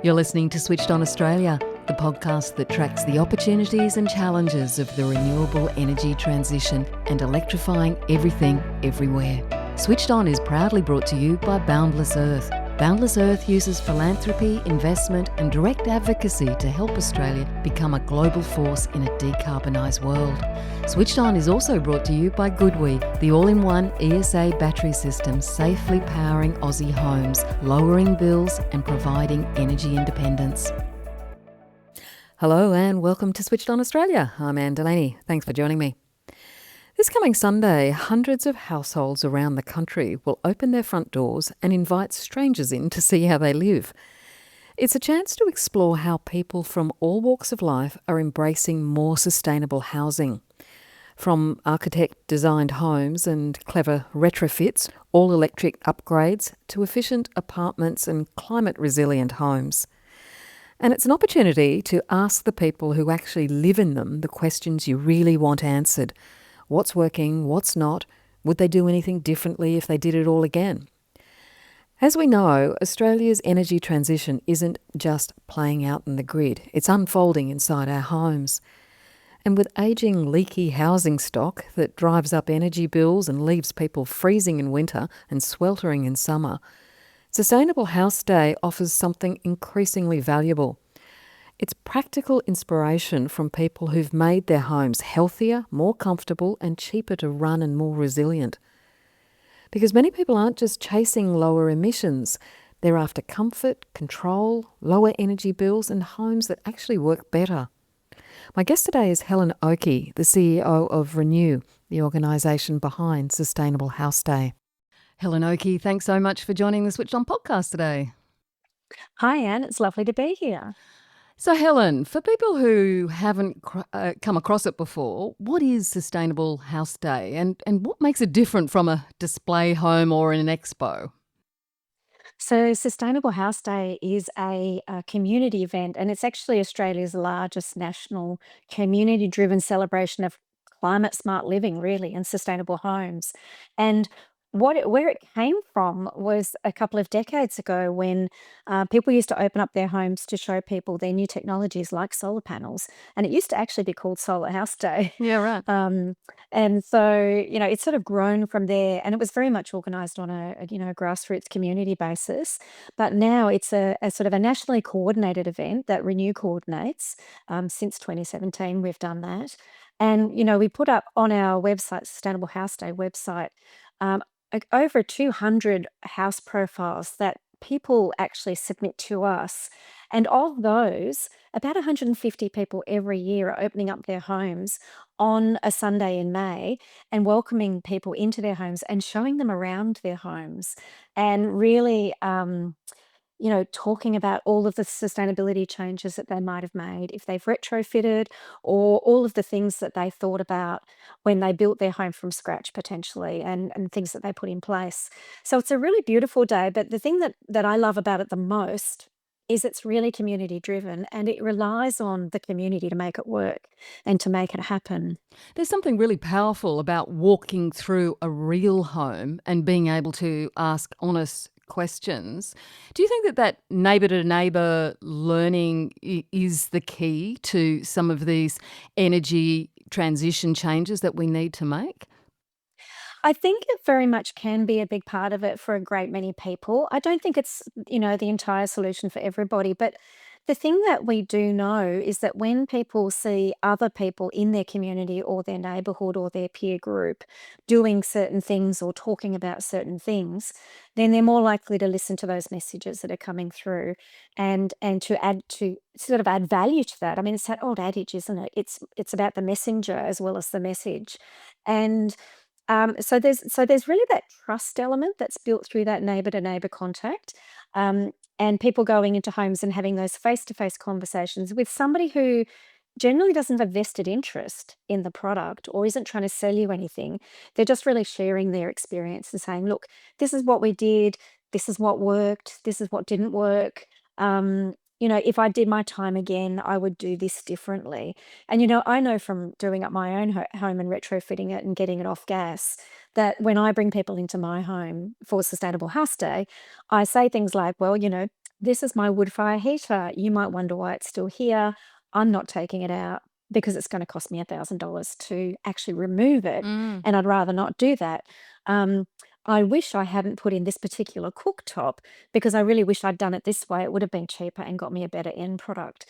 You're listening to Switched On Australia, the podcast that tracks the opportunities and challenges of the renewable energy transition and electrifying everything, everywhere. Switched On is proudly brought to you by Boundless Earth. Boundless Earth uses philanthropy, investment and direct advocacy to help Australia become a global force in a decarbonised world. Switched On is also brought to you by GoodWe, the all-in-one ESA battery system safely powering Aussie homes, lowering bills and providing energy independence. Hello and welcome to Switched On Australia. I'm Anne Delaney. Thanks for joining me. This coming Sunday, hundreds of households around the country will open their front doors and invite strangers in to see how they live. It's a chance to explore how people from all walks of life are embracing more sustainable housing. From architect-designed homes and clever retrofits, all-electric upgrades, to efficient apartments and climate-resilient homes. And it's an opportunity to ask the people who actually live in them the questions you really want answered. What's working? What's not? Would they do anything differently if they did it all again? As we know, Australia's energy transition isn't just playing out in the grid. It's unfolding inside our homes. And with ageing, leaky housing stock that drives up energy bills and leaves people freezing in winter and sweltering in summer, Sustainable House Day offers something increasingly valuable. It's practical inspiration from people who've made their homes healthier, more comfortable and cheaper to run and more resilient. Because many people aren't just chasing lower emissions, they're after comfort, control, lower energy bills and homes that actually work better. My guest today is Helen Oakey, the CEO of Renew, the organisation behind Sustainable House Day. Helen Oakey, thanks so much for joining the Switched On podcast today. Hi, Anne. It's lovely to be here. So Helen, for people who haven't come across it before, what is Sustainable House Day and what makes it different from a display home or an expo? So, Sustainable House Day is a community event, and it's actually Australia's largest national community driven celebration of climate smart living, really, and sustainable homes. And where it came from was a couple of decades ago when people used to open up their homes to show people their new technologies like solar panels. And it used to actually be called Solar House Day. Yeah, right. And so, it's sort of grown from there, and it was very much organised on a grassroots community basis. But now it's a sort of a nationally coordinated event that Renew coordinates. Since 2017, we've done that. And, we put up on our website, Sustainable House Day website, um, over 200 house profiles that people actually submit to us. And of those, about 150 people every year are opening up their homes on a Sunday in May and welcoming people into their homes and showing them around their homes and really, talking about all of the sustainability changes that they might have made if they've retrofitted or all of the things that they thought about when they built their home from scratch potentially and things that they put in place. So it's a really beautiful day. But the thing that I love about it the most is it's really community driven and it relies on the community to make it work and to make it happen. There's something really powerful about walking through a real home and being able to ask honest questions. Do you think that neighbour to neighbour learning is the key to some of these energy transition changes that we need to make? I think it very much can be a big part of it for a great many people. I don't think it's, the entire solution for everybody, but the thing that we do know is that when people see other people in their community or their neighborhood or their peer group doing certain things or talking about certain things, then they're more likely to listen to those messages that are coming through and to sort of add value to that. I mean, it's that old adage, isn't it? It's about the messenger as well as the message. And so there's really that trust element that's built through that neighbor to neighbor contact, and people going into homes and having those face to face conversations with somebody who generally doesn't have a vested interest in the product or isn't trying to sell you anything. They're just really sharing their experience and saying, look, this is what we did, this is what worked, this is what didn't work. If I did my time again, I would do this differently. And, I know from doing up my own home and retrofitting it and getting it off gas that when I bring people into my home for Sustainable House Day, I say things like, well, this is my wood fire heater. You might wonder why it's still here. I'm not taking it out because it's going to cost me $1,000 to actually remove it. Mm. And I'd rather not do that. Um, I wish I hadn't put in this particular cooktop because I really wish I'd done it this way. It would have been cheaper and got me a better end product.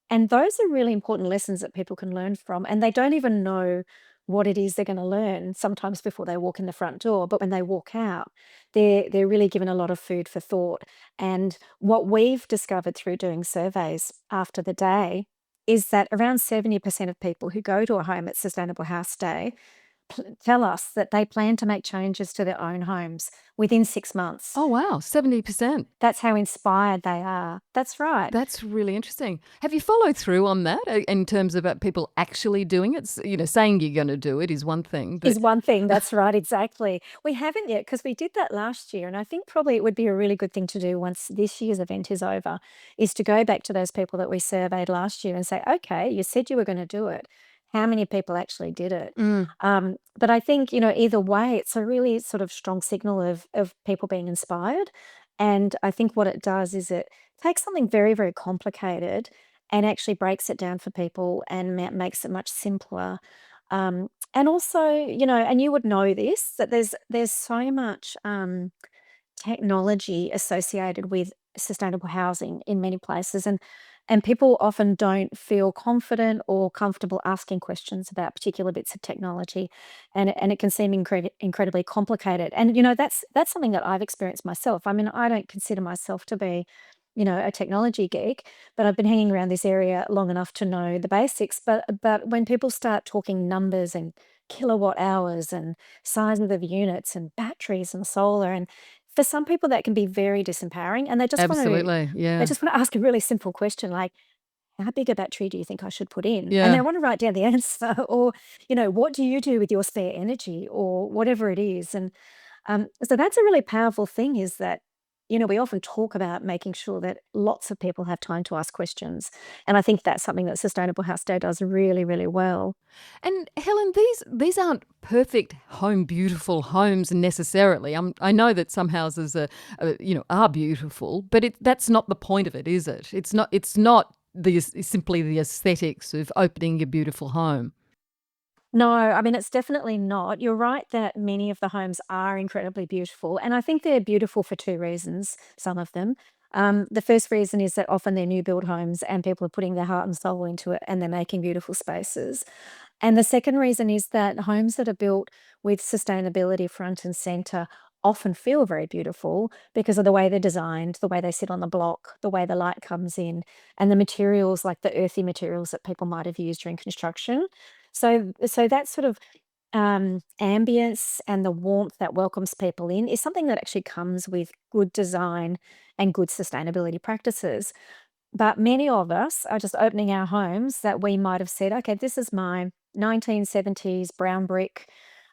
And those are really important lessons that people can learn from. And they don't even know what it is they're going to learn sometimes before they walk in the front door. But when they walk out, they're really given a lot of food for thought. And what we've discovered through doing surveys after the day is that around 70% of people who go to a home at Sustainable House Day tell us that they plan to make changes to their own homes within 6 months. Oh, wow, 70%. That's how inspired they are. That's right. That's really interesting. Have you followed through on that in terms of people actually doing it? Saying you're going to do it is one thing, but Is one thing. That's right, exactly. We haven't yet because we did that last year, and I think probably it would be a really good thing to do once this year's event is over, is to go back to those people that we surveyed last year and say, "Okay, you said you were gonna do it. How many people actually did it?" mm, But I think, either way, it's a really sort of strong signal of people being inspired, and I think what it does is it takes something very, very complicated and actually breaks it down for people and makes it much simpler. And also, and you would know this, that there's so much technology associated with sustainable housing in many places, and people often don't feel confident or comfortable asking questions about particular bits of technology, and it can seem incredibly complicated. And that's something that I've experienced myself. I mean, I don't consider myself to be a technology geek, but I've been hanging around this area long enough to know the basics. But when people start talking numbers and kilowatt hours and sizes of units and batteries and solar, and for some people that can be very disempowering, and absolutely, they yeah, just want to ask a really simple question like, how big a battery do you think I should put in? And they yeah. want to write down the answer, or what do you do with your spare energy, or whatever it is. And so that's a really powerful thing, is that we often talk about making sure that lots of people have time to ask questions, and I think that's something that Sustainable House Day does really, really well. And Helen, these aren't perfect beautiful homes necessarily. I know that some houses are beautiful, but that's not the point of it, is it? It's not simply the aesthetics of opening a beautiful home. No, I mean, it's definitely not. You're right that many of the homes are incredibly beautiful, and I think they're beautiful for two reasons, some of them. The first reason is that often they're new build homes and people are putting their heart and soul into it and they're making beautiful spaces. And the second reason is that homes that are built with sustainability front and center often feel very beautiful because of the way they're designed, the way they sit on the block, the way the light comes in, and the materials, like the earthy materials that people might have used during construction. So that sort of ambience and the warmth that welcomes people in is something that actually comes with good design and good sustainability practices. But many of us are just opening our homes that we might have said, okay, this is my 1970s brown brick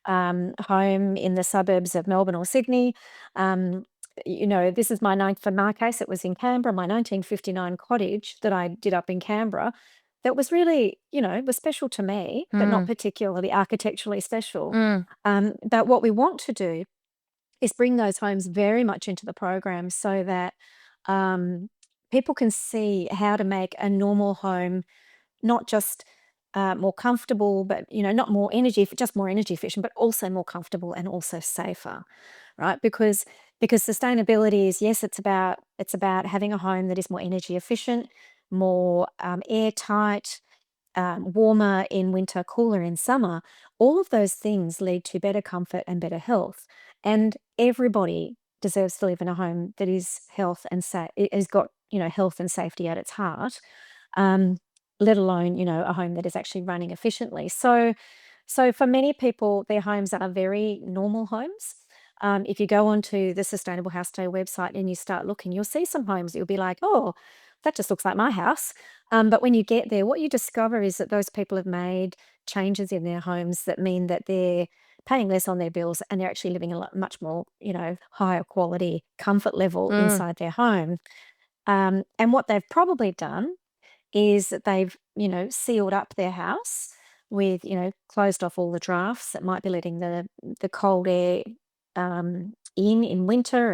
home in the suburbs of Melbourne or Sydney. Um, this is for my case, it was in Canberra, my 1959 cottage that I did up in Canberra. That was really, was special to me, but not Mm, particularly architecturally special. mm. But what we want to do is bring those homes very much into the program so that um, people can see how to make a normal home not just more comfortable, but not more just more energy efficient, but also more comfortable and also safer, right? Because sustainability is, yes, it's about having a home that is more energy efficient, more airtight, warmer in winter, cooler in summer. All of those things lead to better comfort and better health. And everybody deserves to live in a home that is health and has got health and safety at its heart. Um, Let alone a home that is actually running efficiently. So for many people, their homes are very normal homes. If you go onto the Sustainable House Day website and you start looking, you'll see some homes that you'll be like, oh, that just looks like my house. But when you get there, what you discover is that those people have made changes in their homes that mean that they're paying less on their bills and they're actually living a much more, higher quality comfort level Mm. inside their home. And what they've probably done is that they've, sealed up their house with, closed off all the drafts that might be letting the cold air in winter,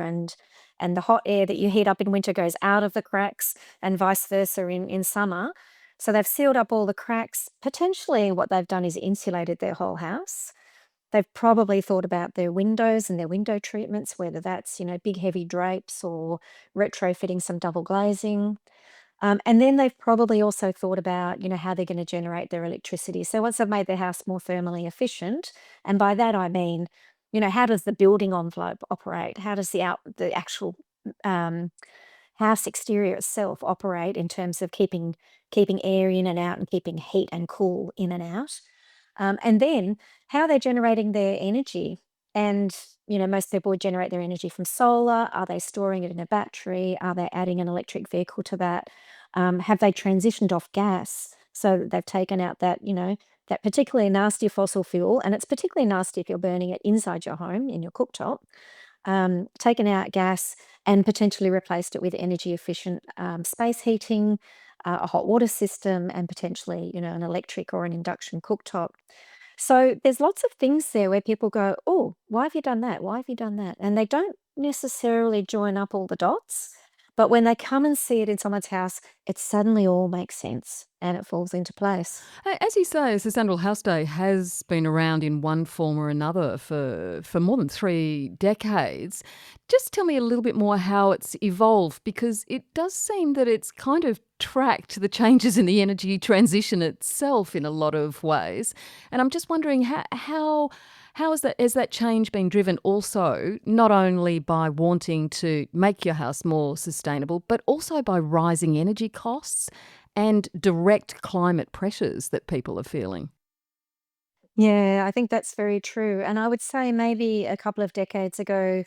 and the hot air that you heat up in winter goes out of the cracks, and vice versa in summer. So they've sealed up all the cracks. Potentially what they've done is insulated their whole house. They've probably thought about their windows and their window treatments, whether that's, big heavy drapes or retrofitting some double glazing. And then they've probably also thought about, how they're going to generate their electricity. So once they've made their house more thermally efficient, and by that I mean, how does the building envelope operate? How does the actual um, house exterior itself operate in terms of keeping air in and out and keeping heat and cool in and out? And then how they're generating their energy. And, most people would generate their energy from solar. Are they storing it in a battery? Are they adding an electric vehicle to that? Have they transitioned off gas so that they've taken out that particularly nasty fossil fuel? And it's particularly nasty if you're burning it inside your home in your cooktop. Taken out gas and potentially replaced it with energy efficient space heating, a hot water system, and potentially, an electric or an induction cooktop. So there's lots of things there where people go, oh, why have you done that? Why have you done that? And they don't necessarily join up all the dots. But when they come and see it in someone's house, it suddenly all makes sense and it falls into place. As you say, Sustainable House Day has been around in one form or another for more than 3 decades. Just tell me a little bit more how it's evolved, because it does seem that it's kind of tracked the changes in the energy transition itself in a lot of ways. And I'm just wondering how has that change been driven also not only by wanting to make your house more sustainable, but also by rising energy costs and direct climate pressures that people are feeling? Yeah, I think that's very true. And I would say maybe a couple of decades ago,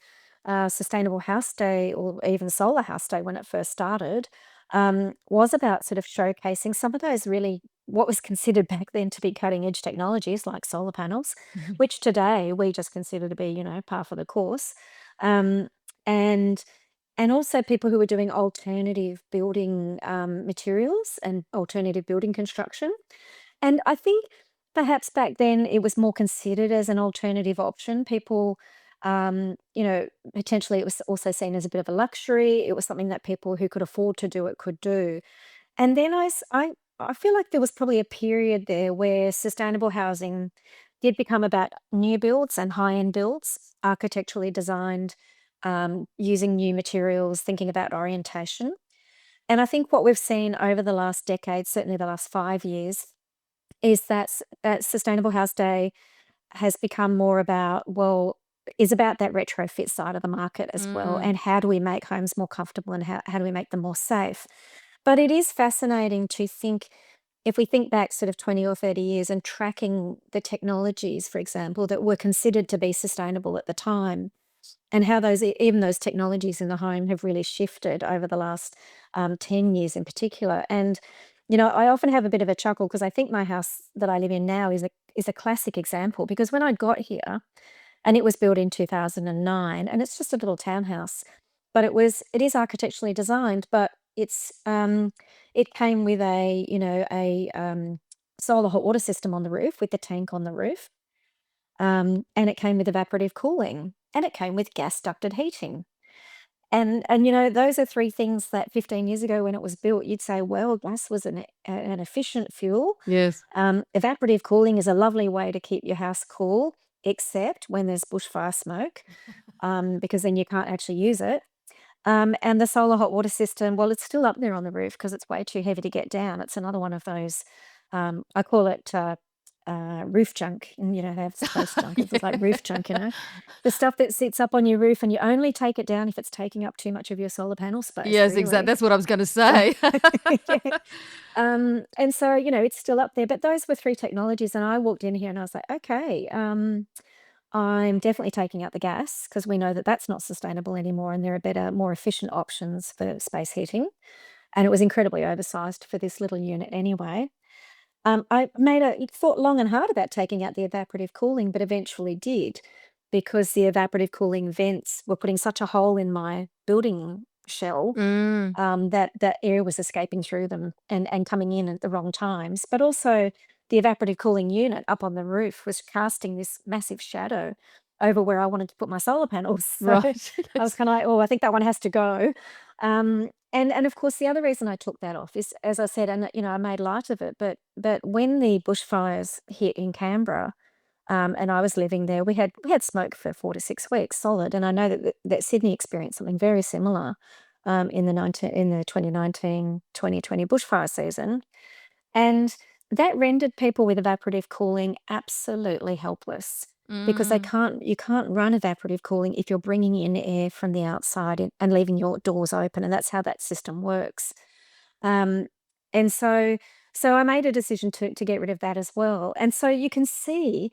Sustainable House Day or even Solar House Day when it first started, was about sort of showcasing some of those really what was considered back then to be cutting edge technologies like solar panels, Mhm. which today we just consider to be, par for the course. Um, and and also people who were doing alternative building materials and alternative building construction. And I think perhaps back then it was more considered as an alternative option. People, potentially it was also seen as a bit of a luxury. It was something that people who could afford to do it could do. And then I feel like there was probably a period there where sustainable housing did become about new builds and high-end builds, architecturally designed, using new materials, thinking about orientation. And I think what we've seen over the last decade, certainly the last 5 years, is that Sustainable House Day has become more about, well, is about that retrofit side of the market as well. Mm. And how do we make homes more comfortable and how do we make them more safe? But it is fascinating to think, if we think back sort of 20 or 30 years and tracking the technologies, for example, that were considered to be sustainable at the time, and how even those technologies in the home have really shifted over the last 10 years in particular. And I often have a bit of a chuckle because I think my house that I live in now is a classic example, because when I got here, and it was built in 2009, and it's just a little townhouse, but it is architecturally designed, but it came with a solar hot water system on the roof with the tank on the roof. And it came with evaporative cooling, and it came with gas ducted heating. And those are three things that 15 years ago when it was built, you'd say, well, gas was an efficient fuel. Yes. Evaporative cooling is a lovely way to keep your house cool, except when there's bushfire smoke, because then you can't actually use it. And the solar hot water system, well, it's still up there on the roof because it's way too heavy to get down. It's another one of those, I call it roof junk. And, they have space junk. It's like Yeah. roof junk, the stuff that sits up on your roof, and you only take it down if it's taking up too much of your solar panel space, Yes, exactly. really. That's what I was going to So, say. yeah. And so, it's still up there. But those were three technologies. And I walked in here and I was like, okay, I'm definitely taking out the gas because we know that that's not sustainable anymore, and there are better, more efficient options for space heating. And it was incredibly oversized for this little unit anyway. I thought long and hard about taking out the evaporative cooling, but eventually did, because the evaporative cooling vents were putting such a hole in my building shell, Mm. that air was escaping through them and coming in at the wrong times. But also, the evaporative cooling unit up on the roof was casting this massive shadow over where I wanted to put my solar panels. So Right. I was kind of like, oh, I think that one has to go. And of course, the other reason I took that off is, as I said, and I made light of it, but when the bushfires hit in Canberra, and I was living there, we had smoke for 4 to 6 weeks solid, and I know that Sydney experienced something very similar in the 2019-2020 bushfire season, and that rendered people with evaporative cooling absolutely helpless because Mm. you can't run evaporative cooling if you're bringing in air from the outside and leaving your doors open, and that's how that system works. Um, and so I made a decision to get rid of that as well. And so you can see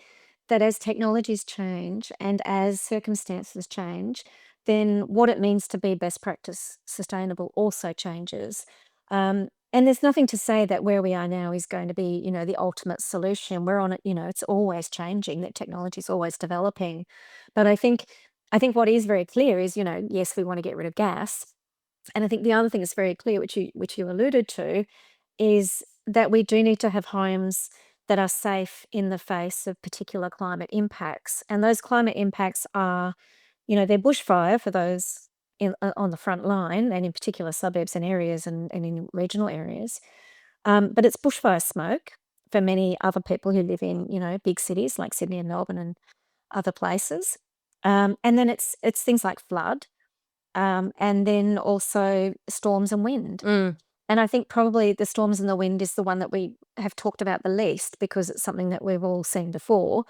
that as technologies change and as circumstances change, then what it means to be best practice sustainable also changes. And there's nothing to say that where we are now is going to be, the ultimate solution. We're on it, it's always changing, that technology is always developing. But I think what is very clear is, yes, we want to get rid of gas, and I think the other thing that's very clear, which you alluded to, is that we do need to have homes that are safe in the face of particular climate impacts. And those climate impacts are, they're bushfire for those on the front line, and in particular suburbs and areas and in regional areas. But it's bushfire smoke for many other people who live in, big cities like Sydney and Melbourne and other places. And then it's things like flood, and then also storms and wind. Mm. And I think probably the storms and the wind is the one that we have talked about the least because it's something that we've all seen before.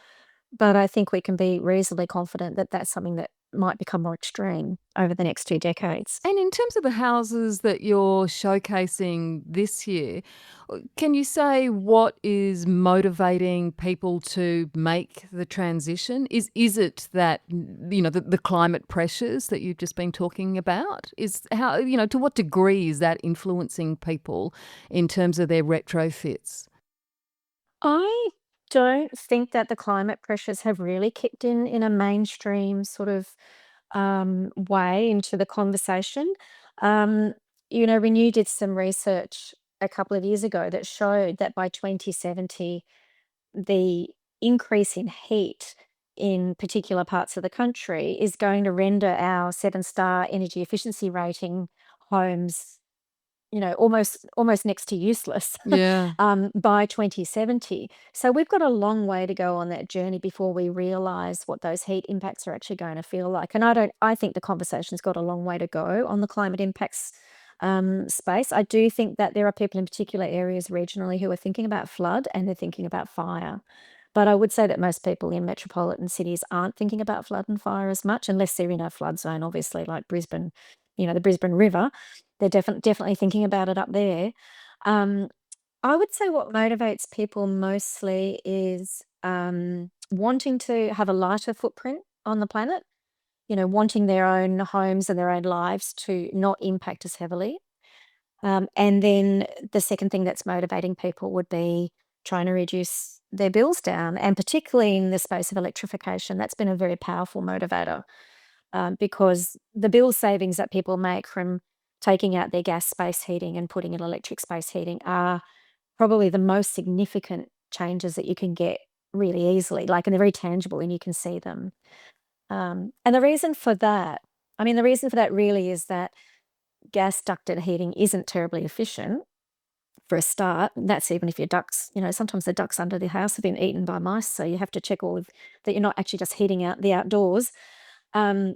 But I think we can be reasonably confident that that's something that might become more extreme over the next 2 decades. And in terms of the houses that you're showcasing this year, can you say what is motivating people to make the transition? Is it that, the climate pressures that you've just been talking about? Is how, to what degree is that influencing people in terms of their retrofits? I don't think that the climate pressures have really kicked in a mainstream sort of way into the conversation. Um, Renew did some research a couple of years ago that showed that by 2070, the increase in heat in particular parts of the country is going to render our 7-star energy efficiency rating homes, almost next to useless Yeah. by 2070. So we've got a long way to go on that journey before we realize what those heat impacts are actually going to feel like. And I think the conversation's got a long way to go on the climate impacts space. I do think that there are people in particular areas regionally who are thinking about flood and they're thinking about fire. But I would say that most people in metropolitan cities aren't thinking about flood and fire as much, unless they're in a flood zone, obviously, like Brisbane, the Brisbane River. They're definitely thinking about it up there. Um, I would say what motivates people mostly is wanting to have a lighter footprint on the planet, wanting their own homes and their own lives to not impact as heavily. And then the second thing that's motivating people would be trying to reduce their bills down, and particularly in the space of electrification, that's been a very powerful motivator, because the bill savings that people make from taking out their gas space heating and putting in electric space heating are probably the most significant changes that you can get really easily, like, and they're very tangible and you can see them. And the reason for that really is that gas ducted heating isn't terribly efficient for a start. That's even if your ducts, sometimes the ducts under the house have been eaten by mice, so you have to check that you're not actually just heating out the outdoors. Um,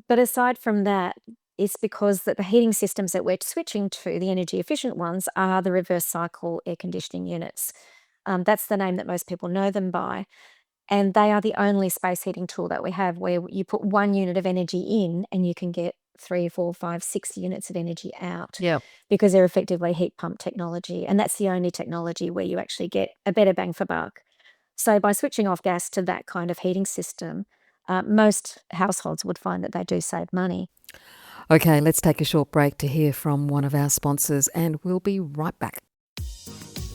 but aside from that, it's because that the heating systems that we're switching to, the energy efficient ones, are the reverse cycle air conditioning units. That's the name that most people know them by. And they are the only space heating tool that we have where you put 1 unit of energy in and you can get 3, 4, 5, 6 units of energy out, Yeah. because they're effectively heat pump technology. And that's the only technology where you actually get a better bang for buck. So by switching off gas to that kind of heating system, most households would find that they do save money. Okay, let's take a short break to hear from one of our sponsors, and we'll be right back.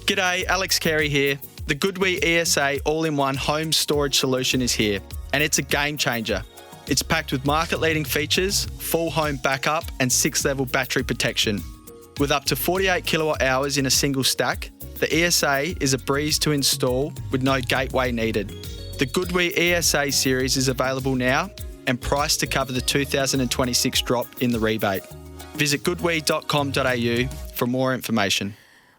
G'day, Alex Carey here. The Goodwee ESA all-in-one home storage solution is here, and it's a game changer. It's packed with market-leading features, full home backup and 6-level battery protection. With up to 48 kilowatt hours in a single stack, the ESA is a breeze to install with no gateway needed. The Good We ESA series is available now and priced to cover the 2026 drop in the rebate. Visit goodwe.com.au for more information.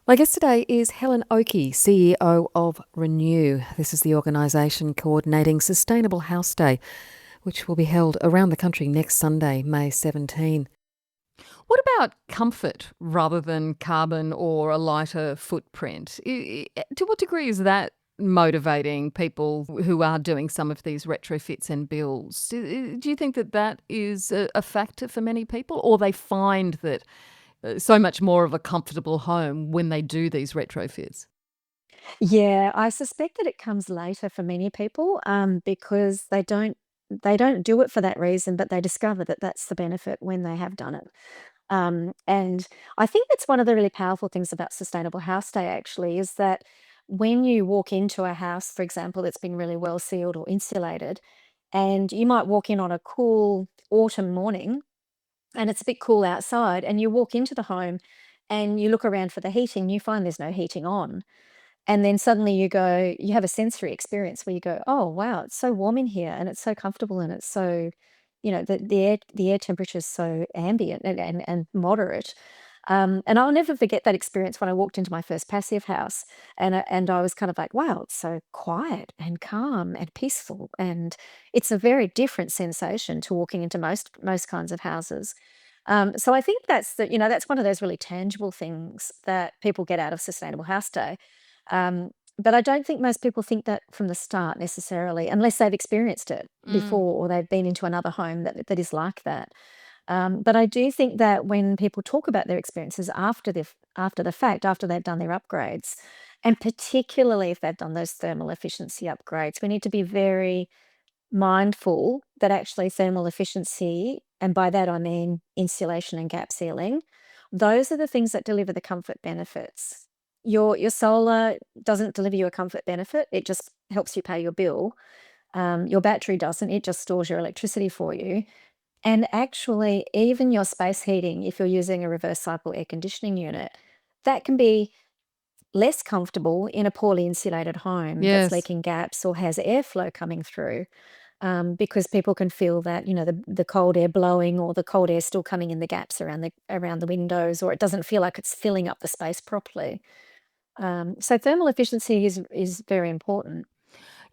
My guest today is Helen Oakey, CEO of Renew. This is the organisation coordinating Sustainable House Day, which will be held around the country next Sunday, May 17. What about comfort rather than carbon or a lighter footprint? To what degree is that motivating people who are doing some of these retrofits and builds? Do you think that that is a factor for many people, or they find that so much more of a comfortable home when they do these retrofits? Yeah, I suspect that it comes later for many people, because they don't do it for that reason, but they discover that that's the benefit when they have done it. And I think that's one of the really powerful things about Sustainable House Day, actually, is that when you walk into a house, for example, that's been really well sealed or insulated, and you might walk in on a cool autumn morning and it's a bit cool outside, and you walk into the home and you look around for the heating, you find there's no heating on. And then suddenly you have a sensory experience where you go, "Oh, wow, it's so warm in here and it's so comfortable and it's so, the air temperature is so ambient and moderate." And I'll never forget that experience when I walked into my first passive house and I was kind of like, "Wow, it's so quiet and calm and peaceful." And it's a very different sensation to walking into most kinds of houses. So I think that's one of those really tangible things that people get out of Sustainable House Day. But I don't think most people think that from the start necessarily, unless they've experienced it before or they've been into another home that is like that. But I do think that when people talk about their experiences after the fact, after they've done their upgrades, and particularly if they've done those thermal efficiency upgrades, we need to be very mindful that actually thermal efficiency, and by that I mean insulation and gap sealing, those are the things that deliver the comfort benefits. Your solar doesn't deliver you a comfort benefit, it just helps you pay your bill. Your battery doesn't, it just stores your electricity for you. And actually, even your space heating, if you're using a reverse cycle air conditioning unit, that can be less comfortable in a poorly insulated home that's Yes. leaking gaps or has airflow coming through, because people can feel that the cold air blowing or the cold air still coming in the gaps around the windows, or it doesn't feel like it's filling up the space properly. So thermal efficiency is very important.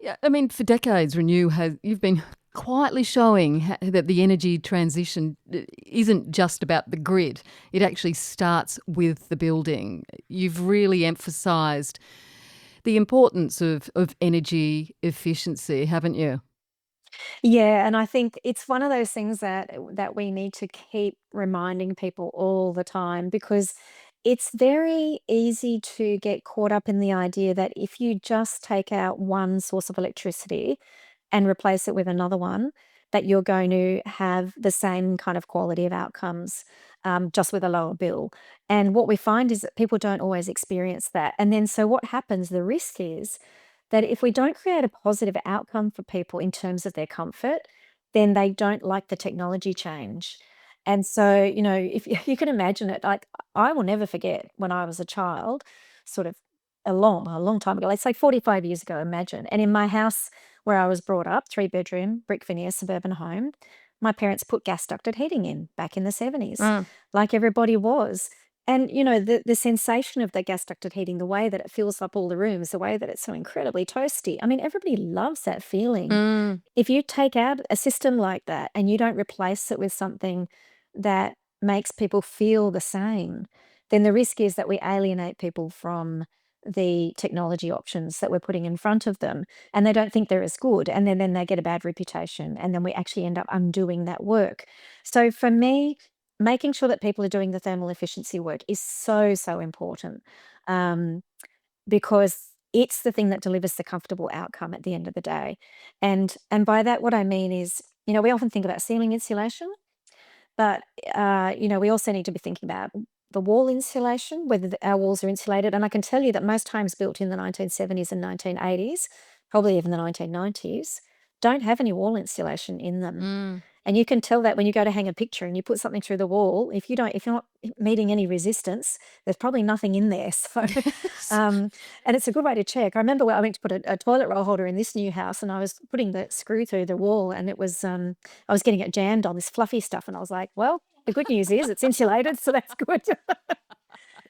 Yeah, I mean, for decades, you've been quietly showing that the energy transition isn't just about the grid. It actually starts with the building. You've really emphasised the importance of energy efficiency, haven't you? Yeah, and I think it's one of those things that we need to keep reminding people all the time, because it's very easy to get caught up in the idea that if you just take out one source of electricity and replace it with another one, that you're going to have the same kind of quality of outcomes, just with a lower bill. And what we find is that people don't always experience that. And then so what happens, the risk is that if we don't create a positive outcome for people in terms of their comfort, then they don't like the technology change. And so, if you can imagine it, like I will never forget when I was a child, sort of a long time ago, let's say 45 years ago, imagine. And in my house where I was brought up, 3-bedroom, brick veneer suburban home, my parents put gas ducted heating in back in the 70s, Mm. like everybody was. And the sensation of the gas ducted heating, the way that it fills up all the rooms, the way that it's so incredibly toasty. I mean, everybody loves that feeling. Mm. If you take out a system like that and you don't replace it with something that makes people feel the same, then the risk is that we alienate people from the technology options that we're putting in front of them, and they don't think they're as good, and then they get a bad reputation, and then we actually end up undoing that work. So for me, making sure that people are doing the thermal efficiency work is so, so important, um, because it's the thing that delivers the comfortable outcome at the end of the day. And by that, what I mean is, we often think about ceiling insulation, but we also need to be thinking about the wall insulation, whether our walls are insulated. And I can tell you that most homes built in the 1970s and 1980s, probably even the 1990s, don't have any wall insulation in them. Mm. And you can tell that when you go to hang a picture and you put something through the wall, if you're not meeting any resistance, there's probably nothing in there. So, and it's a good way to check. I remember when I went to put a toilet roll holder in this new house, and I was putting the screw through the wall, and it was I was getting it jammed on this fluffy stuff, and I was like, well, the good news is it's insulated, so that's good.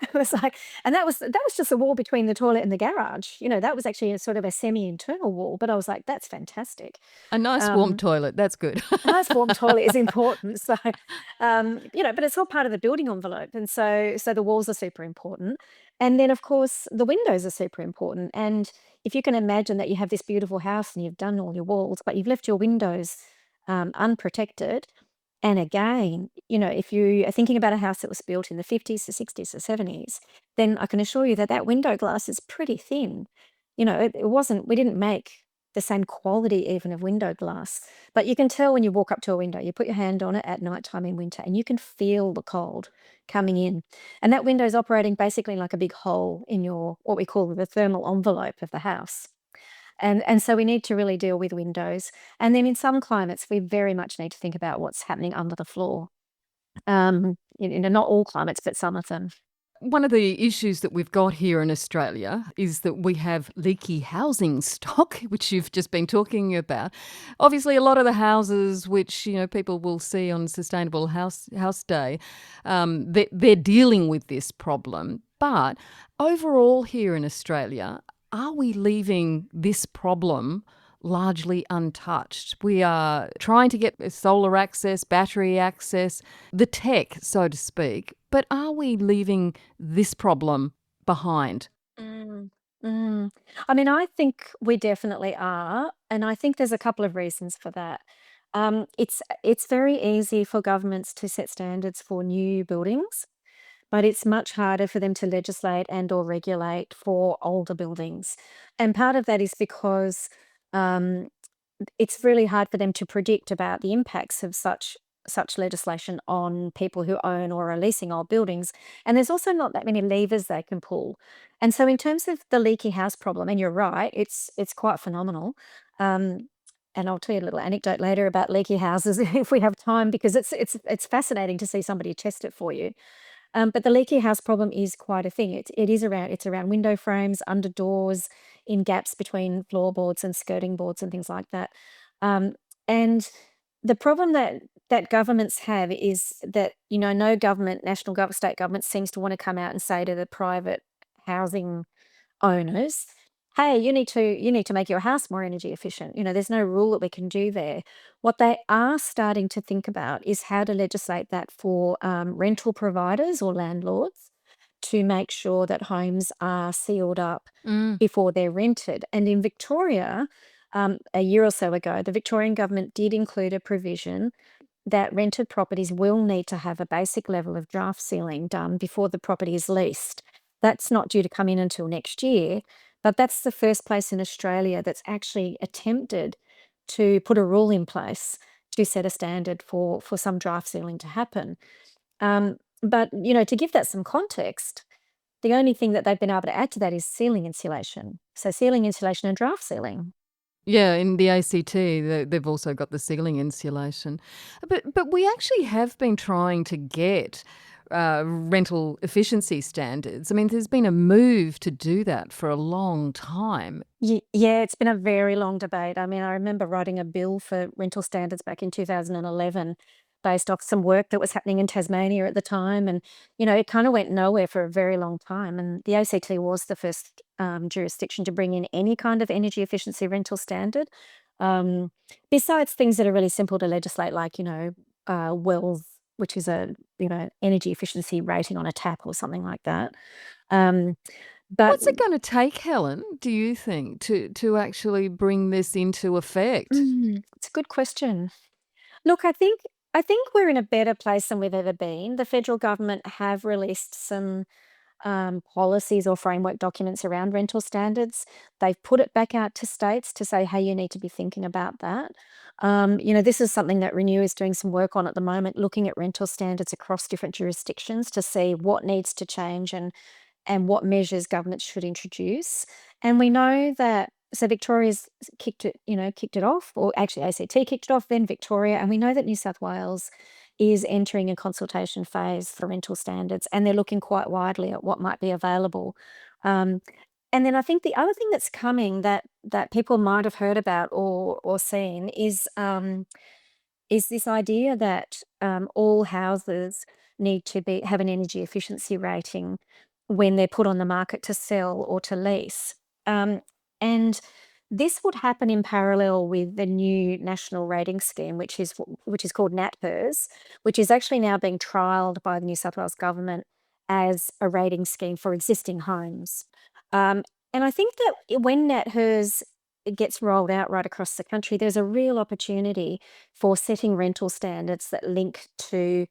It was like, and that was just a wall between the toilet and the garage. That was actually a sort of a semi-internal wall, but I was like, that's fantastic. A nice warm Um, toilet, that's good. a nice warm toilet is important. So, but it's all part of the building envelope. And so the walls are super important. And then, of course, the windows are super important. And if you can imagine that you have this beautiful house and you've done all your walls, but you've left your windows unprotected. And again, if you are thinking about a house that was built in the 50s, the 60s, the 70s, then I can assure you that that window glass is pretty thin. It wasn't, we didn't make the same quality even of window glass. But you can tell when you walk up to a window, you put your hand on it at night time in winter, and you can feel the cold coming in. And that window is operating basically like a big hole in your, what we call the thermal envelope of the house. And so we need to really deal with windows. And then in some climates, we very much need to think about what's happening under the floor. Not all climates, but some of them. One of the issues that we've got here in Australia is that we have leaky housing stock, which you've just been talking about. Obviously, a lot of the houses which people will see on Sustainable House Day, they're dealing with this problem. But overall here in Australia, are we leaving this problem largely untouched? We are trying to get solar access, battery access, the tech, so to speak. But are we leaving this problem behind? Mm, mm. I mean, I think we definitely are, and I think there's a couple of reasons for that. It's very easy for governments to set standards for new buildings, but it's much harder for them to legislate and or regulate for older buildings. And part of that is because um, it's really hard for them to predict about the impacts of such legislation on people who own or are leasing old buildings. And there's also not that many levers they can pull. And so in terms of the leaky house problem, and you're right, it's quite phenomenal. Um, and I'll tell you a little anecdote later about leaky houses if we have time, because it's fascinating to see somebody test it for you. But the leaky house problem is quite a thing. It's around window frames, under doors, in gaps between floorboards and skirting boards and things like that. Um, and the problem that governments have is that no government, national government, state government seems to want to come out and say to the private housing owners, hey, you need to make your house more energy efficient. There's no rule that we can do there. What they are starting to think about is how to legislate that for rental providers or landlords to make sure that homes are sealed up Mm. before they're rented. And in Victoria, a year or so ago, the Victorian government did include a provision that rented properties will need to have a basic level of draft sealing done before the property is leased. That's not due to come in until next year, but that's the first place in Australia that's actually attempted to put a rule in place to set a standard for some draft sealing to happen. But to give that some context, the only thing that they've been able to add to that is ceiling insulation. So ceiling insulation and draft sealing. Yeah, in the ACT, they've also got the ceiling insulation. But we actually have been trying to get rental efficiency standards. I mean, there's been a move to do that for a long time. Yeah, it's been a very long debate. I mean, I remember writing a bill for rental standards back in 2011 based off some work that was happening in Tasmania at the time. And, it kind of went nowhere for a very long time. And the ACT was the first jurisdiction to bring in any kind of energy efficiency rental standard. Um, Besides things that are really simple to legislate, like, wells, which is a, energy efficiency rating on a tap or something like that. Um, but What's it going to take, Helen, do you think, to actually bring this into effect? It's a good question. Look, I think we're in a better place than we've ever been. The federal government have released some policies or framework documents around rental standards. They've put it back out to states to say, hey, you need to be thinking about that. This is something that Renew is doing some work on at the moment, looking at rental standards across different jurisdictions to see what needs to change and what measures governments should introduce. And we know that so Victoria's kicked it off, or actually ACT kicked it off, then Victoria, and we know that New South Wales is entering a consultation phase for rental standards, and they're looking quite widely at what might be available. Um, and then I think the other thing that's coming that people might have heard about or seen is this idea that all houses need to have an energy efficiency rating when they're put on the market to sell or to lease. And this would happen in parallel with the new national rating scheme, which is called NatPERS, which is actually now being trialled by the New South Wales government as a rating scheme for existing homes. Um, and I think that when NatPERS gets rolled out right across the country, there's a real opportunity for setting rental standards that link to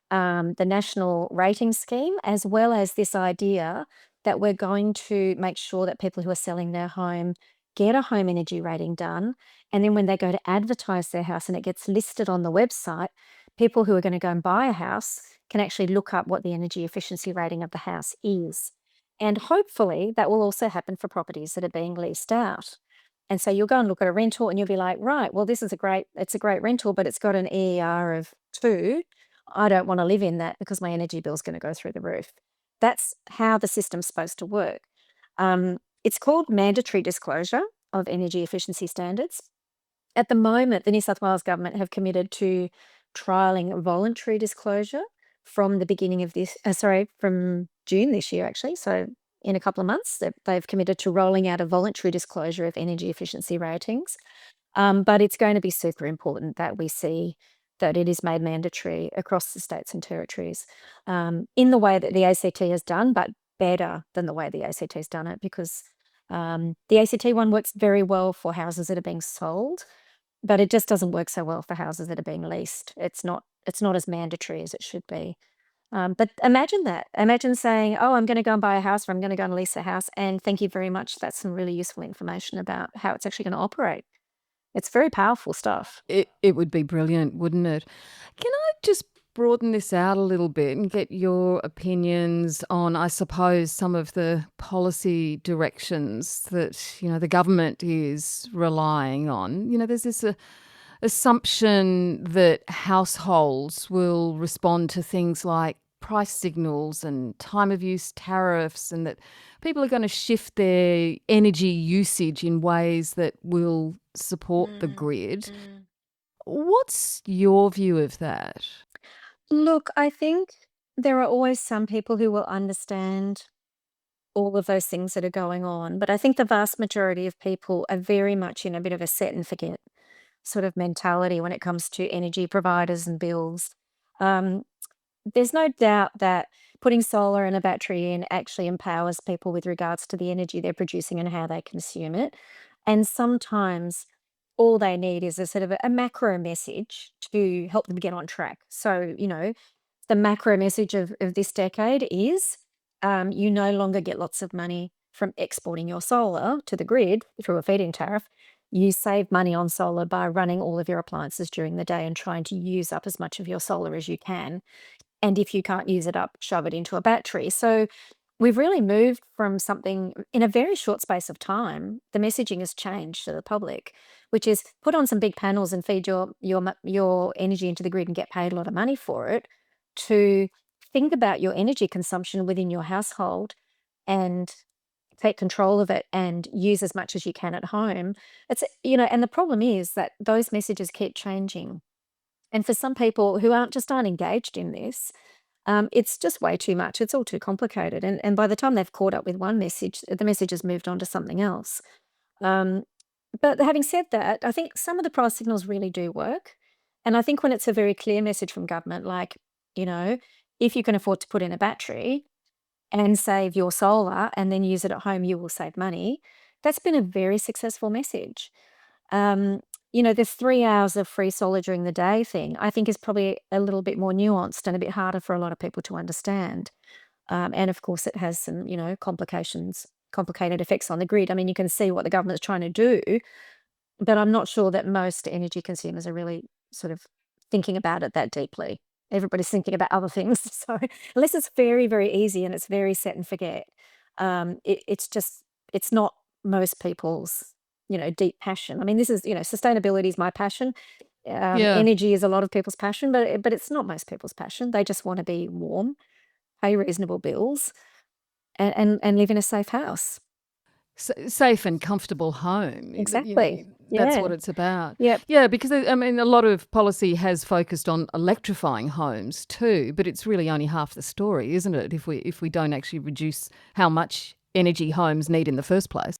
the national rating scheme, as well as this idea that we're going to make sure that people who are selling their home get a home energy rating done. And then when they go to advertise their house and it gets listed on the website, people who are going to go and buy a house can actually look up what the energy efficiency rating of the house is. And hopefully that will also happen for properties that are being leased out. And so you'll go and look at a rental and you'll be like, right, well, it's a great rental, but it's got an EER of 2. I don't want to live in that because my energy bill is going to go through the roof. That's how the system's supposed to work. It's called mandatory disclosure of energy efficiency standards. At the moment, the New South Wales government have committed to trialling voluntary disclosure from the beginning of from June this year, actually. So in a couple of months, they've committed to rolling out a voluntary disclosure of energy efficiency ratings. But it's going to be super important that we see that it is made mandatory across the states and territories in the way that the ACT has done, but better than the way the ACT has done it, because the ACT one works very well for houses that are being sold, but it just doesn't work so well for houses that are being leased. It's not as mandatory as it should be. But imagine that. Imagine saying, oh, I'm going to go and buy a house, or I'm going to go and lease a house, and thank you very much. That's some really useful information about how it's actually going to operate. It's very powerful stuff. It would be brilliant, wouldn't it? Can I just broaden this out a little bit and get your opinions on, I suppose, some of the policy directions that, the government is relying on? There's this assumption that households will respond to things like price signals and time of use tariffs, and that people are going to shift their energy usage in ways that will support the grid. What's your view of that? Look, I think there are always some people who will understand all of those things that are going on, but I think the vast majority of people are very much in a bit of a set and forget sort of mentality when it comes to energy providers and bills. Um, there's no doubt that putting solar and a battery in actually empowers people with regards to the energy they're producing and how they consume it. And sometimes all they need is a sort of a macro message to help them get on track. So, the macro message of this decade is you no longer get lots of money from exporting your solar to the grid through a feed-in tariff. You save money on solar by running all of your appliances during the day and trying to use up as much of your solar as you can. And if you can't use it up, shove it into a battery. So we've really moved from something in a very short space of time. The messaging has changed to the public, which is put on some big panels and feed your energy into the grid and get paid a lot of money for it, to think about your energy consumption within your household and take control of it and use as much as you can at home. And the problem is that those messages keep changing. And for some people who aren't engaged in this, it's just way too much. It's all too complicated. And by the time they've caught up with one message, the message has moved on to something else. But having said that, I think some of the price signals really do work. And I think when it's a very clear message from government, like, if you can afford to put in a battery and save your solar and then use it at home, you will save money. That's been a very successful message. The 3 hours of free solar during the day thing, I think, is probably a little bit more nuanced and a bit harder for a lot of people to understand. And of course, it has some, complicated effects on the grid. I mean, you can see what the government's trying to do, but I'm not sure that most energy consumers are really sort of thinking about it that deeply. Everybody's thinking about other things. So unless it's very, very easy and it's very set and forget, it's not most people's deep passion. I mean, this is, sustainability is my passion. Yeah. Energy is a lot of people's passion, but it's not most people's passion. They just want to be warm, pay reasonable bills, and live in a safe house. Safe and comfortable home. Exactly. That's what Yeah. it's about. Yep. Yeah, because I mean, a lot of policy has focused on electrifying homes too, but it's really only half the story, isn't it? If we don't actually reduce how much energy homes need in the first place.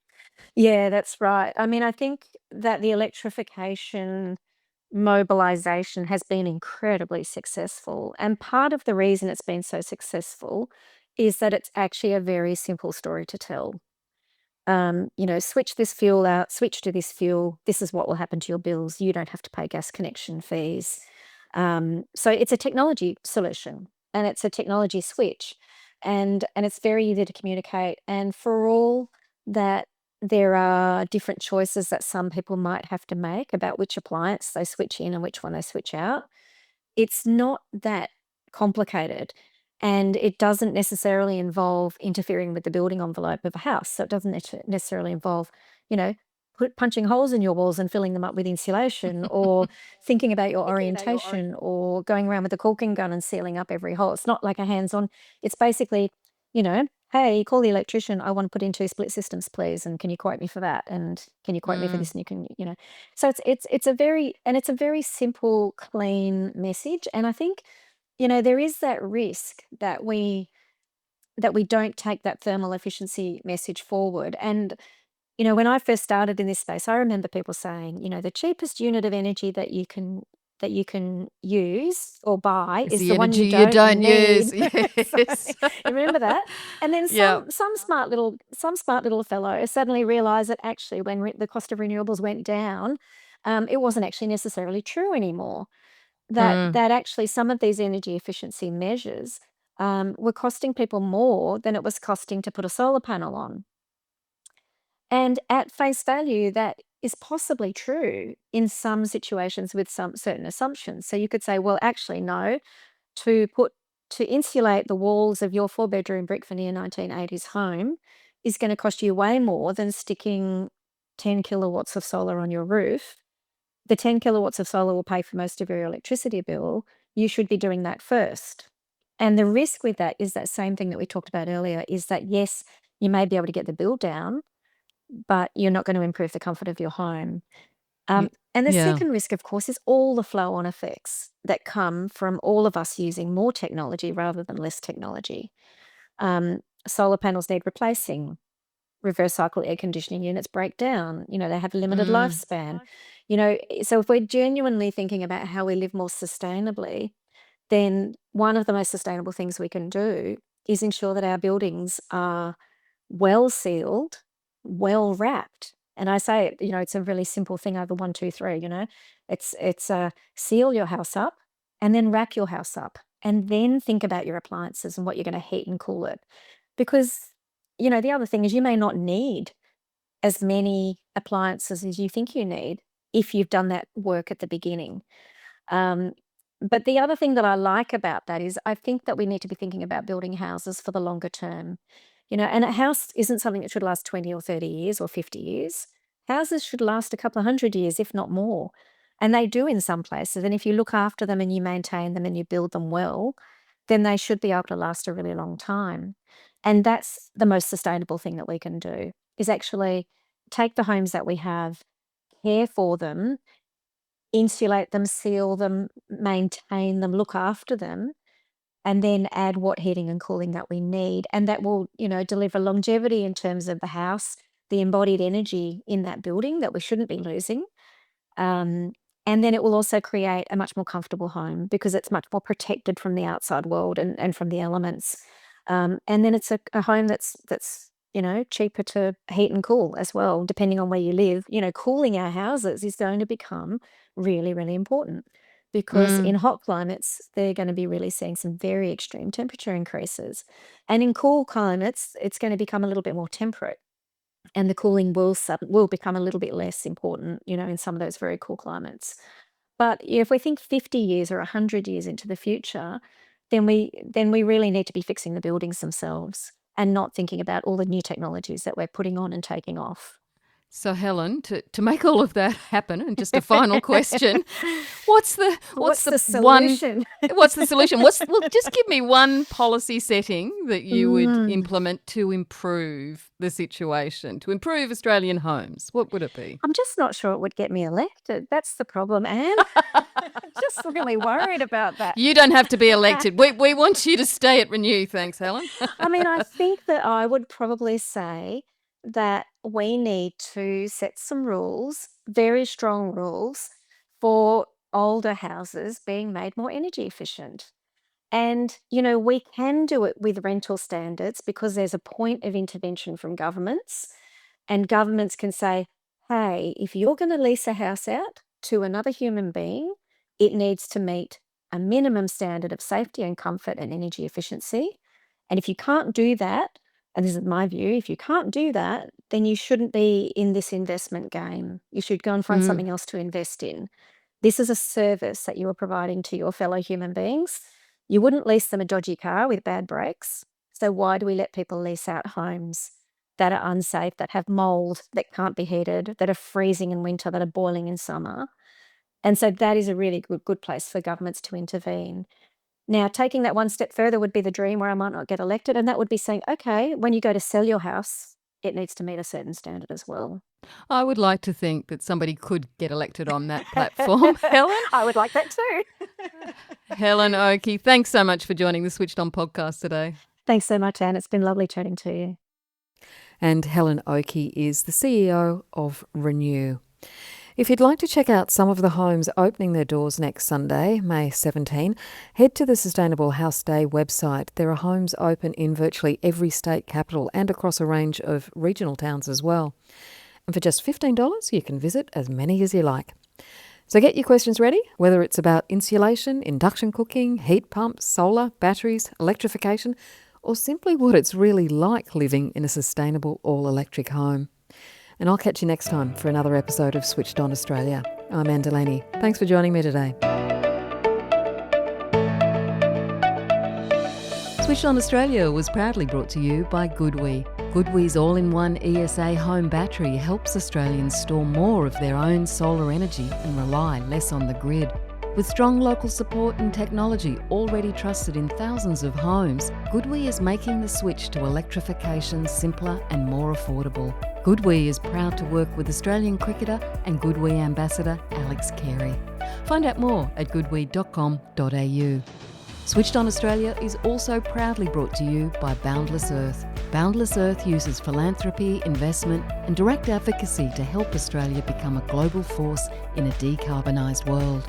Yeah, that's right. I mean, I think that the electrification mobilization has been incredibly successful. And part of the reason it's been so successful is that it's actually a very simple story to tell. Switch this fuel out, switch to this fuel. This is what will happen to your bills. You don't have to pay gas connection fees. So it's a technology solution and it's a technology switch, and it's very easy to communicate. And for all that there are different choices that some people might have to make about which appliance they switch in and which one they switch out, it's not that complicated, and it doesn't necessarily involve interfering with the building envelope of a house. So it doesn't necessarily involve, you know, punching holes in your walls and filling them up with insulation, or thinking about your orientation, or going around with a caulking gun and sealing up every hole. It's not like a hands-on. It's basically, hey, call the electrician. I want to put in 2 split systems, please, and can you quote me for that? And can you quote me for Mm. this? And you can. So it's a very simple, clean message. And I think, there is that risk that we don't take that thermal efficiency message forward. And, when I first started in this space, I remember people saying, the cheapest unit of energy that you can use or buy It's is the the one energy you you don't don't use. need. So, Yes. you remember that? And then Yeah. some smart little fellow suddenly realized that actually when the cost of renewables went down, it wasn't actually necessarily true anymore. That Mm. that actually some of these energy efficiency measures were costing people more than it was costing to put a solar panel on. And at face value, that is possibly true in some situations with some certain assumptions. So you could say, well, actually, no, to put to insulate the walls of your 4-bedroom brick veneer 1980s home is going to cost you way more than sticking 10 kilowatts of solar on your roof. The 10 kilowatts of solar will pay for most of your electricity bill. You should be doing that first. And the risk with that is that same thing that we talked about earlier, is that yes, you may be able to get the bill down, but you're not going to improve the comfort of your home. Y- And the Yeah. second risk, of course, is all the flow on effects that come from all of us using more technology rather than less technology. Solar panels need replacing. Reverse cycle air conditioning units break down. They have a limited Mm. lifespan. So if we're genuinely thinking about how we live more sustainably, then one of the most sustainable things we can do is ensure that our buildings are well sealed, well wrapped. And I say, it's a really simple thing over 1, 2, 3. It's seal your house up, and then rack your house up, and then think about your appliances and what you're going to heat and cool it. Because, the other thing is you may not need as many appliances as you think you need if you've done that work at the beginning. Um, but the other thing that I like about that is I think that we need to be thinking about building houses for the longer term. And a house isn't something that should last 20 or 30 years or 50 years. Houses should last a couple of 100 years, if not more. And they do in some places. And if you look after them and you maintain them and you build them well, then they should be able to last a really long time. And that's the most sustainable thing that we can do, is actually take the homes that we have, care for them, insulate them, seal them, maintain them, look after them, and then add what heating and cooling that we need. And that will, deliver longevity in terms of the house, the embodied energy in that building that we shouldn't be losing. Um, and then it will also create a much more comfortable home because it's much more protected from the outside world and from the elements. And then it's a home that's cheaper to heat and cool as well, depending on where you live. Cooling our houses is going to become really, really important because in Mm. hot climates, they're going to be really seeing some very extreme temperature increases. And in cool climates, it's going to become a little bit more temperate, and the cooling will become a little bit less important, in some of those very cool climates. But if we think 50 years or 100 years into the future, then we really need to be fixing the buildings themselves and not thinking about all the new technologies that we're putting on and taking off. So, Helen, to make all of that happen, and just a final question, what's the solution? What's the solution? Just give me one policy setting that you would implement to improve the situation, to improve Australian homes. What would it be? I'm just not sure it would get me elected. That's the problem, Anne. I'm just really worried about that. You don't have to be elected. We want you to stay at Renew. Thanks, Helen. I mean, I think that I would probably say that we need to set some rules, very strong rules, for older houses being made more energy efficient. And, we can do it with rental standards because there's a point of intervention from governments. And governments can say, hey, if you're going to lease a house out to another human being, it needs to meet a minimum standard of safety and comfort and energy efficiency. And if you can't do that, and this is my view, if you can't do that, then you shouldn't be in this investment game. You should go and find something else to invest in. This is a service that you are providing to your fellow human beings. You wouldn't lease them a dodgy car with bad brakes. So why do we let people lease out homes that are unsafe, that have mold, that can't be heated, that are freezing in winter, that are boiling in summer? And so that is a really good place for governments to intervene. Now, taking that one step further would be the dream where I might not get elected, and that would be saying, okay, when you go to sell your house, it needs to meet a certain standard as well. I would like to think that somebody could get elected on that platform. Helen? I would like that too. Helen Oakey, thanks so much for joining the Switched On podcast today. Thanks so much, Anne. It's been lovely chatting to you. And Helen Oakey is the CEO of Renew. If you'd like to check out some of the homes opening their doors next Sunday, May 17, head to the Sustainable House Day website. There are homes open in virtually every state capital and across a range of regional towns as well. And for just $15, you can visit as many as you like. So get your questions ready, whether it's about insulation, induction cooking, heat pumps, solar, batteries, electrification, or simply what it's really like living in a sustainable all-electric home. And I'll catch you next time for another episode of Switched On Australia. I'm Anne Delaney. Thanks for joining me today. Switched On Australia was proudly brought to you by GoodWe. GoodWe's all-in-one ESA home battery helps Australians store more of their own solar energy and rely less on the grid. With strong local support and technology already trusted in thousands of homes, GoodWe is making the switch to electrification simpler and more affordable. GoodWe is proud to work with Australian cricketer and GoodWe ambassador Alex Carey. Find out more at goodwe.com.au. Switched On Australia is also proudly brought to you by Boundless Earth. Boundless Earth uses philanthropy, investment and direct advocacy to help Australia become a global force in a decarbonised world.